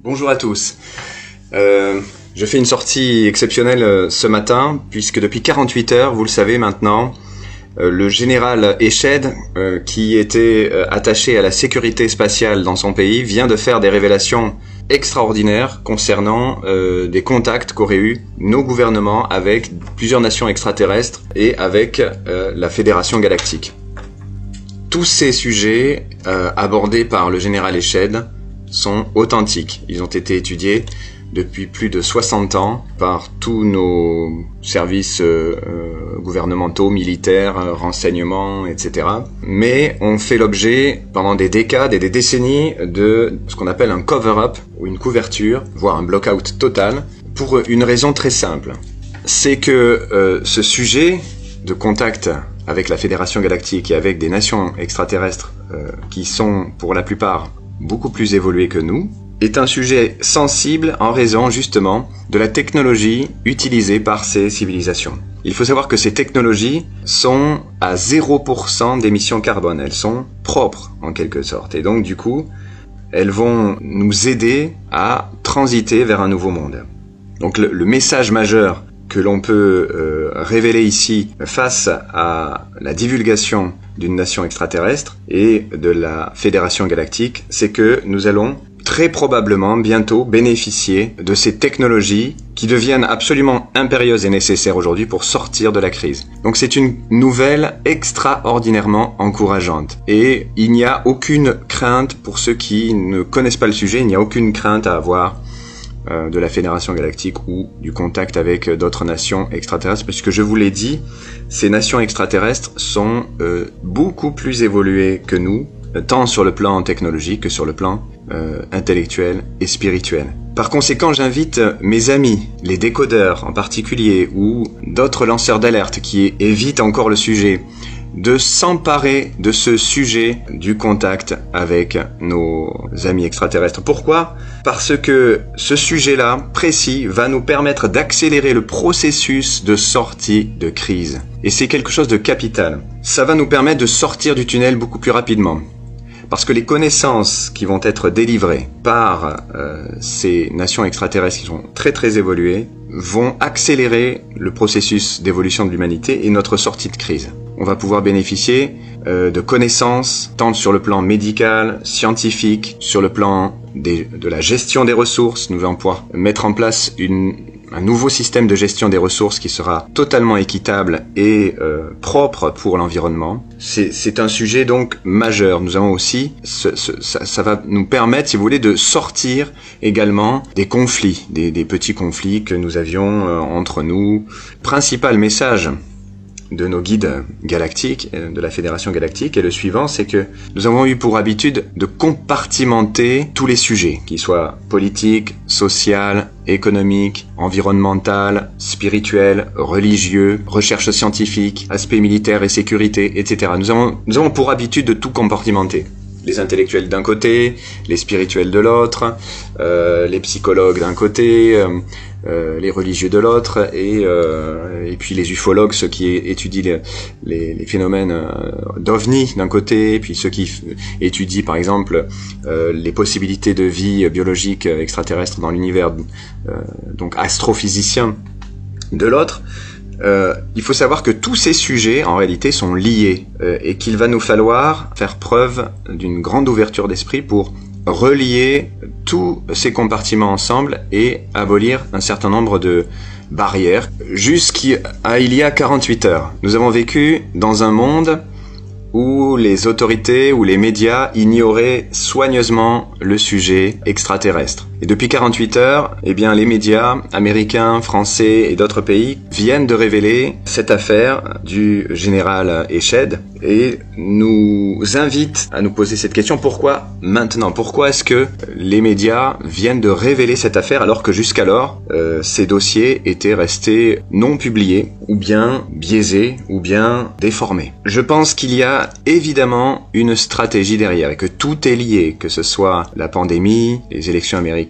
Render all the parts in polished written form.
Bonjour à tous. Je fais une sortie exceptionnelle ce matin, puisque depuis 48 heures, vous le savez maintenant, le général Eshed, qui était attaché à la sécurité spatiale dans son pays, vient de faire des révélations extraordinaires concernant des contacts qu'auraient eu nos gouvernements avec plusieurs nations extraterrestres et avec la Fédération Galactique. Tous ces sujets abordés par le général Eshed sont authentiques. Ils ont été étudiés depuis plus de 60 ans par tous nos services gouvernementaux, militaires, renseignements, etc. Mais ont fait l'objet pendant des décades et des décennies de ce qu'on appelle un cover-up ou une couverture, voire un block-out total, pour une raison très simple. C'est que ce sujet de contact avec la Fédération Galactique et avec des nations extraterrestres qui sont pour la plupart beaucoup plus évoluées que nous, est un sujet sensible en raison justement de la technologie utilisée par ces civilisations. Il faut savoir que ces technologies sont à 0% d'émissions carbone, elles sont propres en quelque sorte, et donc du coup, elles vont nous aider à transiter vers un nouveau monde. Donc le message majeur que l'on peut révéler ici face à la divulgation d'une nation extraterrestre et de la Fédération Galactique, c'est que nous allons très probablement bientôt bénéficier de ces technologies qui deviennent absolument impérieuses et nécessaires aujourd'hui pour sortir de la crise. Donc c'est une nouvelle extraordinairement encourageante. Et il n'y a aucune crainte pour ceux qui ne connaissent pas le sujet, il n'y a aucune crainte à avoir de la Fédération Galactique ou du contact avec d'autres nations extraterrestres, puisque je vous l'ai dit, ces nations extraterrestres sont beaucoup plus évoluées que nous, tant sur le plan technologique que sur le plan intellectuel et spirituel. Par conséquent, j'invite mes amis, les décodeurs en particulier, ou d'autres lanceurs d'alerte qui évitent encore le sujet, de s'emparer de ce sujet du contact avec nos amis extraterrestres. Pourquoi ? Parce que ce sujet-là, précis, va nous permettre d'accélérer le processus de sortie de crise. Et c'est quelque chose de capital. Ça va nous permettre de sortir du tunnel beaucoup plus rapidement. Parce que les connaissances qui vont être délivrées par ces nations extraterrestres qui sont très très évoluées vont accélérer le processus d'évolution de l'humanité et notre sortie de crise. On va pouvoir bénéficier de connaissances tant sur le plan médical, scientifique, sur le plan de la gestion des ressources. Nous allons pouvoir mettre en place un nouveau système de gestion des ressources qui sera totalement équitable et propre pour l'environnement. C'est un sujet donc majeur. Nous avons aussi, ça va nous permettre, si vous voulez, de sortir également des conflits, des petits conflits que nous avions entre nous. Principal message de nos guides galactiques, de la Fédération Galactique, est le suivant, c'est que nous avons eu pour habitude de compartimenter tous les sujets, qu'ils soient politiques, sociaux, économiques, environnementaux, spirituels, religieux, recherche scientifique, aspects militaires et sécurité, etc. Nous avons pour habitude de tout compartimenter. Les intellectuels d'un côté, les spirituels de l'autre, les psychologues d'un côté, les religieux de l'autre, et puis les ufologues, ceux qui étudient les phénomènes d'OVNI d'un côté, et puis ceux qui étudient par exemple les possibilités de vie biologique extraterrestre dans l'univers, donc astrophysiciens de l'autre. Il faut savoir que tous ces sujets, en réalité, sont liés et qu'il va nous falloir faire preuve d'une grande ouverture d'esprit pour relier tous ces compartiments ensemble et abolir un certain nombre de barrières. Jusqu'à il y a 48 heures, nous avons vécu dans un monde où les autorités ou les médias ignoraient soigneusement le sujet extraterrestre. Et depuis 48 heures, les médias américains, français et d'autres pays viennent de révéler cette affaire du général Eshed et nous invitent à nous poser cette question: pourquoi maintenant ? Pourquoi est-ce que les médias viennent de révéler cette affaire alors que jusqu'alors ces dossiers étaient restés non publiés ou bien biaisés ou bien déformés ? Je pense qu'il y a évidemment une stratégie derrière et que tout est lié, que ce soit la pandémie, les élections américaines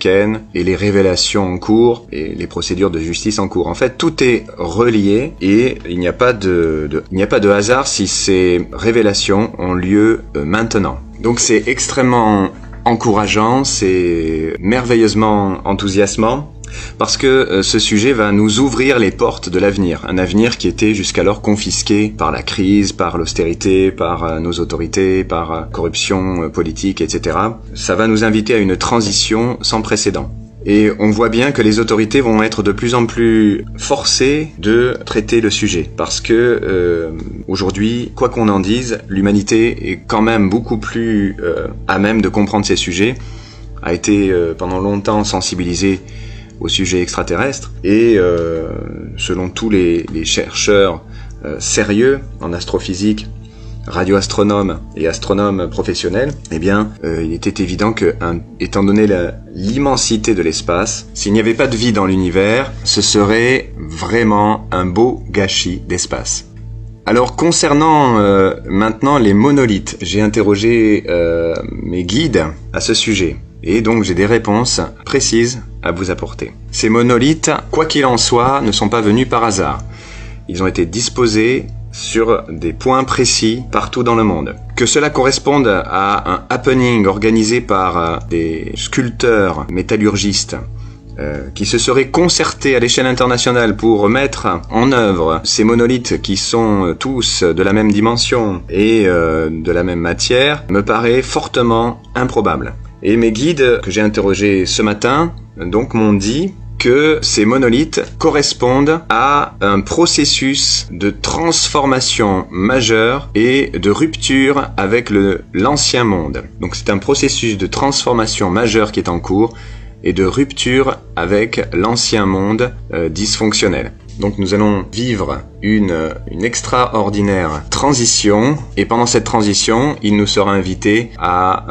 et les révélations en cours et les procédures de justice en cours. En fait, tout est relié et il n'y a pas de hasard si ces révélations ont lieu maintenant. Donc c'est extrêmement encourageant, c'est merveilleusement enthousiasmant. Parce que ce sujet va nous ouvrir les portes de l'avenir. Un avenir qui était jusqu'alors confisqué par la crise, par l'austérité, par nos autorités, par corruption politique, etc. Ça va nous inviter à une transition sans précédent. Et on voit bien que les autorités vont être de plus en plus forcées de traiter le sujet. Parce que aujourd'hui, quoi qu'on en dise, l'humanité est quand même beaucoup plus à même de comprendre ces sujets, a été pendant longtemps sensibilisée au sujet extraterrestre et selon tous les chercheurs sérieux en astrophysique, radioastronomes et astronomes professionnels, eh bien, il était évident que, étant donné l'immensité de l'espace, s'il n'y avait pas de vie dans l'univers, ce serait vraiment un beau gâchis d'espace. Alors concernant maintenant les monolithes, j'ai interrogé mes guides à ce sujet. Et donc j'ai des réponses précises à vous apporter. Ces monolithes, quoi qu'il en soit, ne sont pas venus par hasard. Ils ont été disposés sur des points précis partout dans le monde. Que cela corresponde à un happening organisé par des sculpteurs métallurgistes qui se seraient concertés à l'échelle internationale pour mettre en œuvre ces monolithes qui sont tous de la même dimension et de la même matière, me paraît fortement improbable. Et mes guides que j'ai interrogés ce matin donc m'ont dit que ces monolithes correspondent à un processus de transformation majeure et de rupture avec l'ancien monde. Donc c'est un processus de transformation majeure qui est en cours et de rupture avec l'ancien monde dysfonctionnel. Donc nous allons vivre une extraordinaire transition et pendant cette transition, il nous sera invité à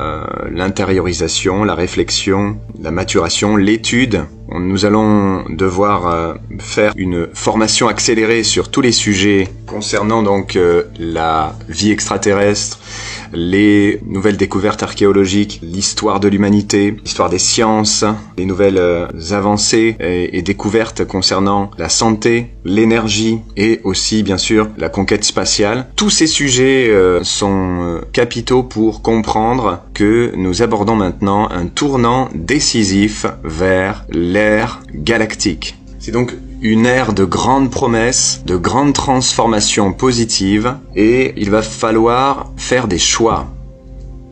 l'intériorisation, la réflexion, la maturation, l'étude. Nous allons devoir faire une formation accélérée sur tous les sujets concernant donc la vie extraterrestre, les nouvelles découvertes archéologiques, l'histoire de l'humanité, l'histoire des sciences, les nouvelles avancées et découvertes concernant la santé, l'énergie et aussi bien sûr la conquête spatiale. Tous ces sujets sont capitaux pour comprendre que nous abordons maintenant un tournant décisif vers l'ère galactique. C'est donc une ère de grandes promesses, de grandes transformations positives et il va falloir faire des choix.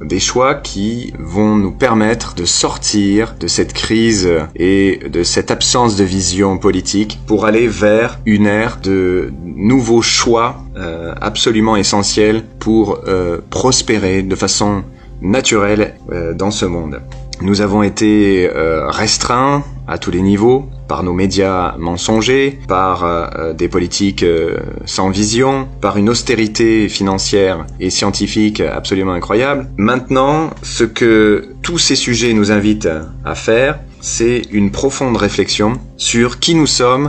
Des choix qui vont nous permettre de sortir de cette crise et de cette absence de vision politique pour aller vers une ère de nouveaux choix absolument essentiels pour prospérer de façon naturelle dans ce monde. Nous avons été restreints à tous les niveaux par nos médias mensongers, par des politiques sans vision, par une austérité financière et scientifique absolument incroyable. Maintenant, ce que tous ces sujets nous invitent à faire, c'est une profonde réflexion sur qui nous sommes,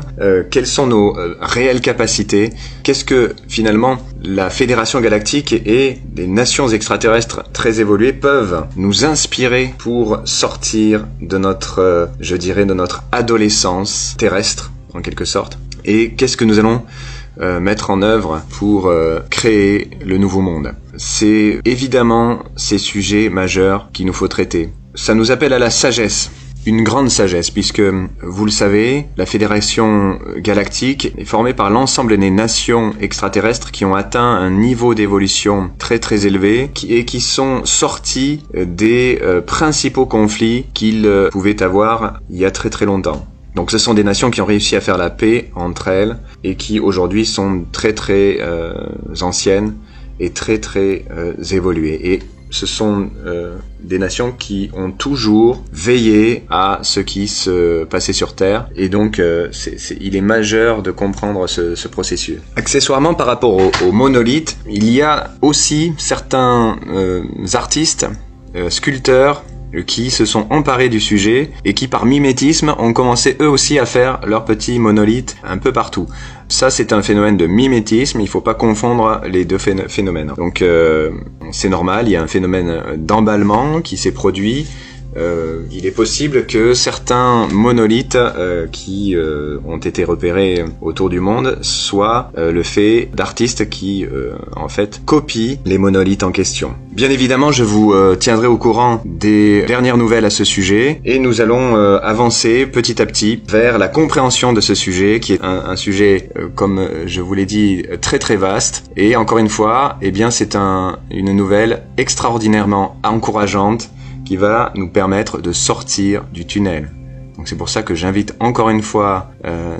quelles sont nos réelles capacités, qu'est-ce que finalement la Fédération Galactique et des nations extraterrestres très évoluées peuvent nous inspirer pour sortir de notre, de notre adolescence terrestre en quelque sorte, et qu'est-ce que nous allons mettre en œuvre pour créer le nouveau monde. C'est évidemment ces sujets majeurs qu'il nous faut traiter. Ça nous appelle à la sagesse. Une grande sagesse, puisque, vous le savez, la Fédération Galactique est formée par l'ensemble des nations extraterrestres qui ont atteint un niveau d'évolution très très élevé et qui sont sortis des principaux conflits qu'ils pouvaient avoir il y a très très longtemps. Donc ce sont des nations qui ont réussi à faire la paix entre elles et qui aujourd'hui sont très très anciennes et très très évoluées. Et ce sont des nations qui ont toujours veillé à ce qui se passait sur Terre et donc il est majeur de comprendre ce processus. Accessoirement par rapport aux monolithes, il y a aussi certains artistes, sculpteurs qui se sont emparés du sujet et qui par mimétisme ont commencé eux aussi à faire leurs petits monolithes un peu partout. Ça c'est un phénomène de mimétisme, il faut pas confondre les deux phénomènes. Donc c'est normal, il y a un phénomène d'emballement qui s'est produit il est possible que certains monolithes qui ont été repérés autour du monde soient le fait d'artistes qui en fait copient les monolithes en question. Bien évidemment, je vous tiendrai au courant des dernières nouvelles à ce sujet et nous allons avancer petit à petit vers la compréhension de ce sujet qui est un sujet, comme je vous l'ai dit, très très vaste. Et encore une fois, eh bien c'est une nouvelle extraordinairement encourageante qui va nous permettre de sortir du tunnel. Donc c'est pour ça que j'invite encore une fois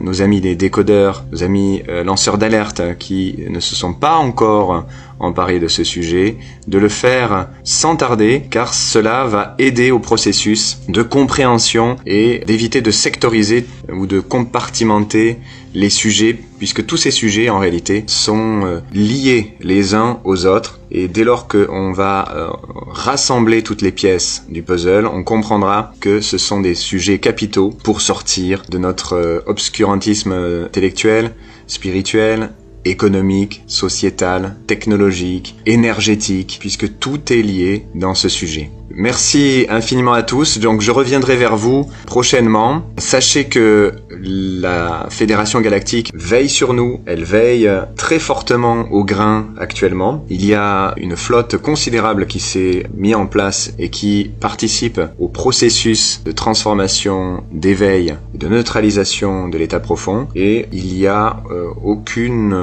nos amis les décodeurs, nos amis lanceurs d'alerte qui ne se sont pas encore emparés de ce sujet, de le faire sans tarder, car cela va aider au processus de compréhension et d'éviter de sectoriser ou de compartimenter les sujets, puisque tous ces sujets en réalité sont liés les uns aux autres. Et dès lors qu'on va rassembler toutes les pièces du puzzle, on comprendra que ce sont des sujets capitaux pour sortir de notre obscurantisme intellectuel, spirituel, économique, sociétal, technologique, énergétique, puisque tout est lié dans ce sujet. Merci infiniment à tous. Donc je reviendrai vers vous prochainement. Sachez que la Fédération Galactique veille sur nous. Elle veille très fortement au grain actuellement. Il y a une flotte considérable qui s'est mise en place et qui participe au processus de transformation, d'éveil, de neutralisation de l'état profond. Et il n'y a aucune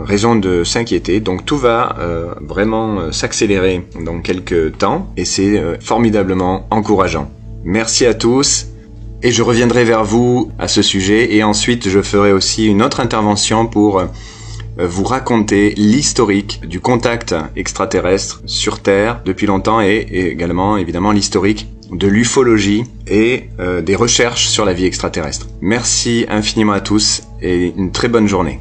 raison de s'inquiéter. Donc tout va vraiment s'accélérer dans quelques temps. Et c'est formidablement encourageant. Merci à tous et je reviendrai vers vous à ce sujet et ensuite je ferai aussi une autre intervention pour vous raconter l'historique du contact extraterrestre sur Terre depuis longtemps et également évidemment l'historique de l'ufologie et des recherches sur la vie extraterrestre. Merci infiniment à tous et une très bonne journée.